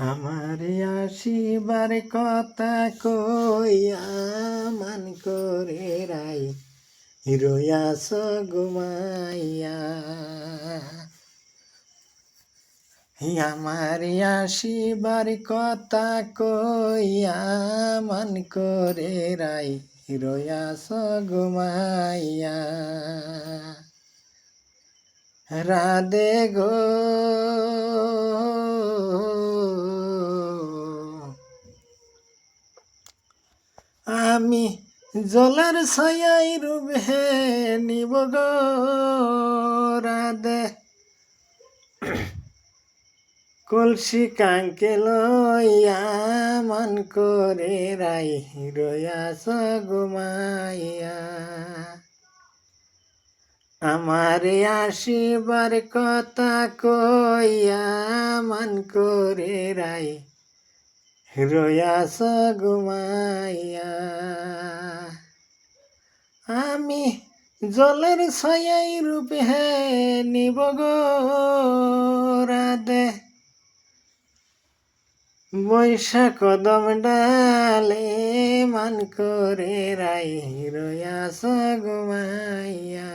আমার আসিবার কথা কইয়া মান করে রাই রয়াস ঘুমাইয়া। আমার আসিবার কথা কইয়া মান করে রাই রয়াস ঘুমাইয়া। রাধে গো আমি জলের ছায়াই রূপে নিব গো রাধে। কলসি কাঙ্কে লইয়া মান করে রাই রয়াস ঘুমাইয়া। আমার আসিবার কথা কইয়া মান করে রাই রয়াস ঘুমাইয়া। আমি জলের ছায়াই রূপে নিব গো রাধে। বৈশা কদম ডালে মান করে রাই রয়াস ঘুমাইয়া।